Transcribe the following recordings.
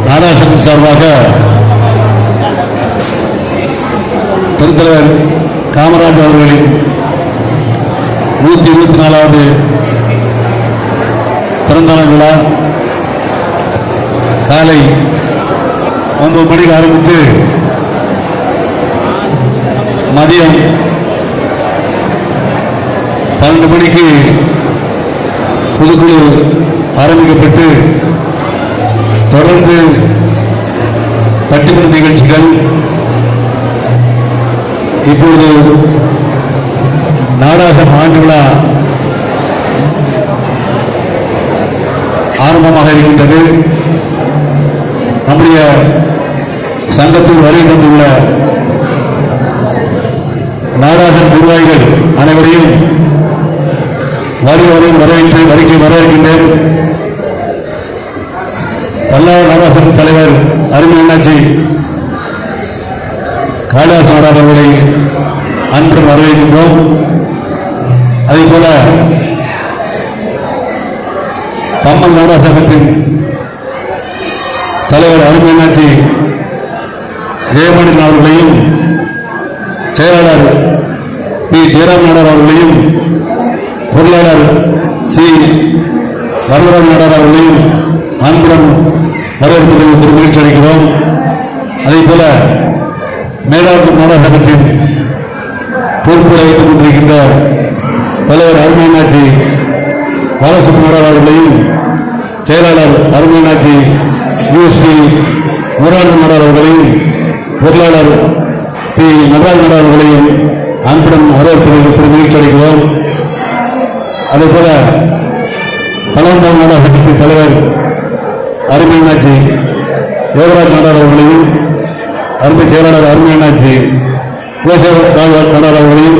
நாடாசக்தி சார்பாக பெருந்தலைவர் காமராஜ் அவர்களின் 124வது பிறந்தநாள் விழா காலை 9 மணிக்கு ஆரம்பித்து மதியம் 12 மணிக்கு பொதுக்குழு ஆரம்பிக்கப்பட்டு தொடர்ந்து பட்டிமன்ற நிகழ்ச்சிகள், இப்பொழுது நாடாசம் ஆண்டு விழா ஆரம்பமாக இருக்கின்றது. நம்முடைய சங்கத்தில் வருகை தந்துள்ள நாடாசம் நிர்வாகிகள் அனைவரையும் வரவேற்கின்றேன். பல்லாவூர் நாடாசம் தலைவர் அருமை அண்ணாச்சி காளிதாஸ் நாடார் அவர்களை அன்புடன் வரவேற்கின்றோம். அதேபோல பம்மல் நாடார் சங்கத்தின் தலைவர் அருமை அண்ணாச்சி ஜெயமணி அவர்களையும் செயலாளர் பி ஜெயராம் நாடார் அவர்களையும் பொருளாளர் சி வரதராஜ் நாடார் அவர்களையும் அன்புடன் வரவேற்பதில் மகிழ்ச்சி அடைகிறோம். அதேபோல மேலாளர் நாடார் சங்கத்தின் பொறுப்புகளை வைத்துக் கொண்டிருக்கின்ற தலைவர் அருமையனாட்சி பாலசுப்ரமணியன் அவர்களையும் செயலாளர் அருமையனாட்சி யூஎஸ்பி முருகானந்தம் நாடார் அவர்களையும் பொருளாளர் பி நடராஜ் நாடார் அவர்களையும் அன்புடன் வரவேற்பதில் மகிழ்ச்சி அடைகிறோம். அதேபோல பழவந்தாம் நாடார் சங்கத்தின் தலைவர் அருமையனாட்சி யோகராஜ் நாடார் அவர்களையும் அருமை செயலாளர் அருமையனாட்சி நாடார் அவர்களையும்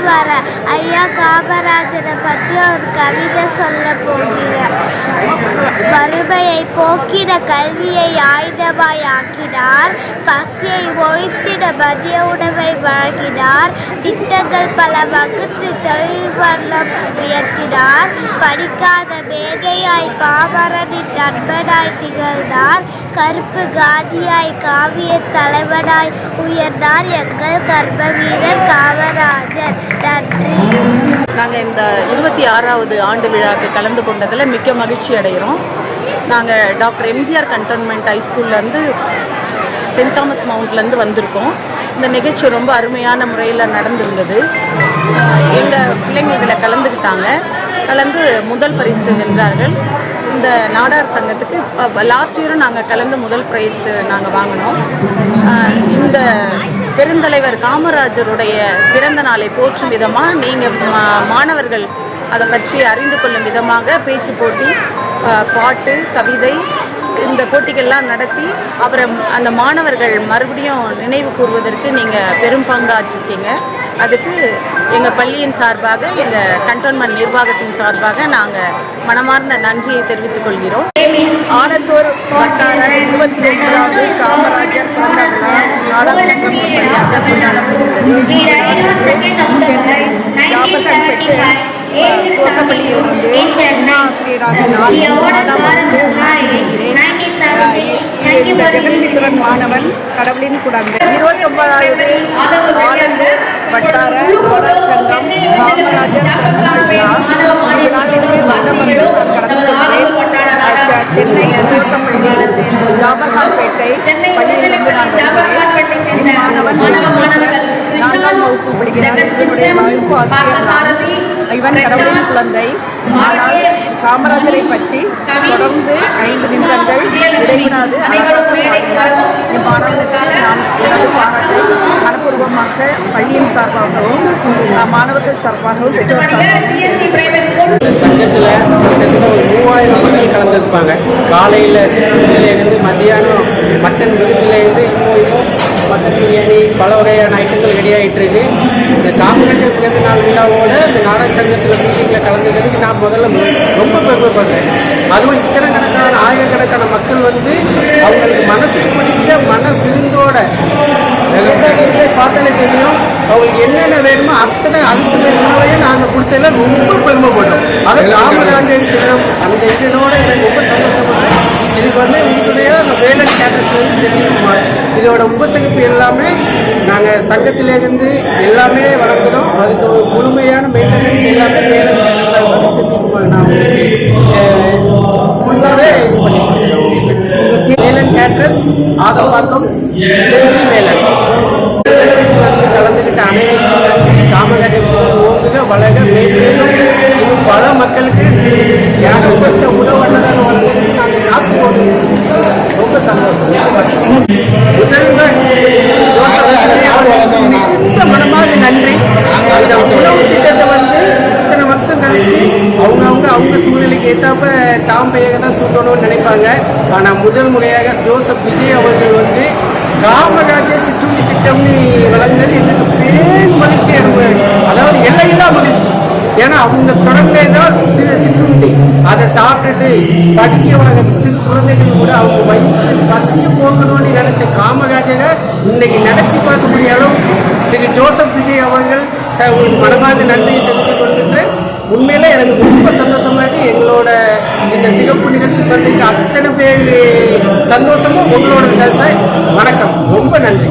வர ஐயா காமராஜரை பற்றி ஒரு கவிதை சொல்ல போகிறேன். வறுமையை போக்கிட கல்வியை ஆயுதமாய் ஆக்கினார், பசியை ஒழித்திட மதிய உணவை வழங்கினார், திட்டங்கள் பல வகுத்து தொழில் வளம் உயர்த்தினார், படிக்காத மேதையாய் பாமரனின் நண்பனாய் திகழ்ந்தார், கருப்பு காந்தியாய் காவிய தலைவனாய் உயர்ந்தார் எங்கள் கர்ம வீரர் காமராஜர். நன்றி. நாங்கள் இந்த 26வது ஆண்டு விழாவுக்கு கலந்து கொண்டதில் மிக்க மகிழ்ச்சி அடைகிறோம். நாங்கள் டாக்டர் எம்ஜிஆர் கண்டோன்மெண்ட் ஹைஸ்கூல்லேருந்து சென்ட் தாமஸ் மவுண்ட்லேருந்து வந்திருக்கோம். இந்த நிகழ்ச்சி ரொம்ப அருமையான முறையில் நடந்திருந்தது. எங்கள் பிள்ளைங்க இதில் கலந்துக்கிட்டாங்க. கலந்து முதல் பரிசு வென்றார்கள். இந்த நாடார் சங்கத்துக்கு லாஸ்ட் இயரும் நாங்கள் கலந்து முதல் ப்ரைஸ் நாங்கள் வாங்கினோம். இந்த பெருந்தலைவர் காமராஜருடைய பிறந்த நாளை போற்றும் விதமாக நீங்கள் மாணவர்கள் அதை பற்றி அறிந்து கொள்ளும் விதமாக பேச்சு போட்டி, பாட்டு, கவிதை இந்த போட்டிகள்லாம் நடத்தி அவரை அந்த மாணவர்கள் மறுபடியும் நினைவு கூறுவதற்கு நீங்கள் பெரும் பங்காற்றிருக்கீங்க. அதுக்கு எங்கள் பள்ளியின் சார்பாக, எங்கள் கண்டோன்மெண்ட் நிர்வாகத்தின் சார்பாக நாங்கள் மனமார்ந்த நன்றியை தெரிவித்துக் கொள்கிறோம். ஆலத்தூர் வட்டார 29வது காமராஜர் பிறந்த விழா நாடார் சங்கம் வழியாக கொண்டாடப்படுகிறது. சென்னை ஜாபர்கான்பேட்டை துவக்கப்பள்ளியில் வந்து ஆசிரியராக ஜெகன்மித்ரன் மாணவன் கடவுளின் குழந்தை. 29வது ஆலந்தூர் வட்டார நாடார் சங்கம் காமராஜர் பிறந்தநாள் விழா. விழாவிற்கு வந்தவர்கள் நான் கடந்து கொண்டேன். சென்னை துவக்கப்பள்ளி ஜாபர்கான்பேட்டை பள்ளியிலிருந்து நான் வருகிறேன். என் மாணவன் ஜெகன்மித்ரன் 4ஆம் வகுப்பு படிக்கிறார். என்னுடைய வகுப்பு ஆசிரியர் நான். இவன் கடவுளின் குழந்தை. ஆனால் காமராஜரை பற்றி தொடர்ந்து 5 நிமிடங்கள் இடைவிடாது அழகாக பாடினார். இம்மாணவனுக்கு நான் எனது பாராட்டை மனப்பூர்வமாக பள்ளியின் சார்பாகவும் மாணவர்கள் சார்பாகவும் பெற்றோர் சார்பாகவும். சங்கத்தில் கிட்டத்தட்ட ஒரு 3000 மக்கள் கலந்துருப்பாங்க. காலையில் சிற்றுண்டிலேருந்து மத்தியானம் மட்டன் விருந்திலேருந்து இப்போ மட்டன் பிரியாணி பல வகையான ஐட்டங்கள் ரெடி ஆகிட்டு இருக்கு. இந்த காமராஜர் பிறந்த நாள் விழாவோட இந்த நாடக சங்கத்தில் மீட்டிங்கில் கலந்துக்கிறதுக்கு நான் முதல்ல ரொம்ப பெருமைப்படுறேன். அதுவும் இத்தனை கணக்கான ஆயிரக்கணக்கான மக்கள் வந்து அவங்களுக்கு மனசுக்கு பிடிச்ச மன விருந்தோட பார்த்தாலே தெரியும் அவங்களுக்கு என்னென்ன வேணுமோ அத்தனை அரிசுமை உணவையும் நாங்கள் கொடுத்ததில் ரொம்ப பெருமைப்பட்டோம். அது காமராஜர் தினம் அந்த இதனோட எனக்கு ரொம்ப சந்தோஷப்படுறேன். இதுக்கு வந்து உங்களுடைய வேலன் கேட்டர்ஸ்லேருந்து செஞ்சுருக்கோம். இதோட உபசரிப்பு எல்லாமே நாங்கள் சங்கத்திலேருந்து எல்லாமே வளர்க்குறோம். அதுக்கு ஒரு முழுமையான மெயின்டெனன்ஸ் எல்லாமே வேலன் கேட்டர்ஸாக வந்து செஞ்சுருக்கோம். நான் ஃபுல்லாகவே இது பண்ணியிருக்கேன். வேலன் கேட்டர்ஸ் ஆதம்பாக்கம் செல்வி வேலன் வந்து கலந்துக்கிட்ட அனைவருக்கும் காமராஜர் ஓங்குக வளக மேலும் இன்னும் பல மக்களுக்கு ஏகப்பட்ட உணவு அன்னதானம் வழங்குறதுக்கு நாங்கள் காத்து கொண்டு ரொம்ப சந்தோஷம். முதல்வர் மிகுந்த மனமாக நன்றி. அந்த உணவு திட்டத்தை வந்து இத்தனை வருஷம் கழிச்சு அவங்க சூழ்நிலைக்கு ஏற்றாப்ப தாம் பெயரை தான் சூட்டணும்னு நினைப்பாங்க. ஆனால் முதல் முறையாக ஜோசப் விஜய் அவர்கள் வந்து காமராஜர் சிற்றுண்டி திட்டம்னு வழங்குறது எங்களுக்கு பேர் மகிழ்ச்சி. அதாவது எல்லையில்லா மகிழ்ச்சி. ஏன்னா அவங்க தொடர்ந்தேதான் சிற்றுண்டி அதை சாப்பிட்டுட்டு படிக்க சிறு குழந்தைகள் கூட அவங்க வயிற்று பசிய போகணும்னு நினைச்ச காமராஜரை இன்னைக்கு நினைச்சு பார்க்கக்கூடிய அளவுக்கு திரு ஜோசப் விஜய் அவர்கள் மனமார்ந்த நன்றியை தெரிவித்துக் கொள்கின்றேன். உண்மையில எனக்கு ரொம்ப சந்தோஷமாக எங்களோட இந்த சிறப்பு நிகழ்ச்சி வந்துட்டு அத்தனை பேர் சந்தோஷமும் உங்களோட வணக்கம். ரொம்ப நன்றி.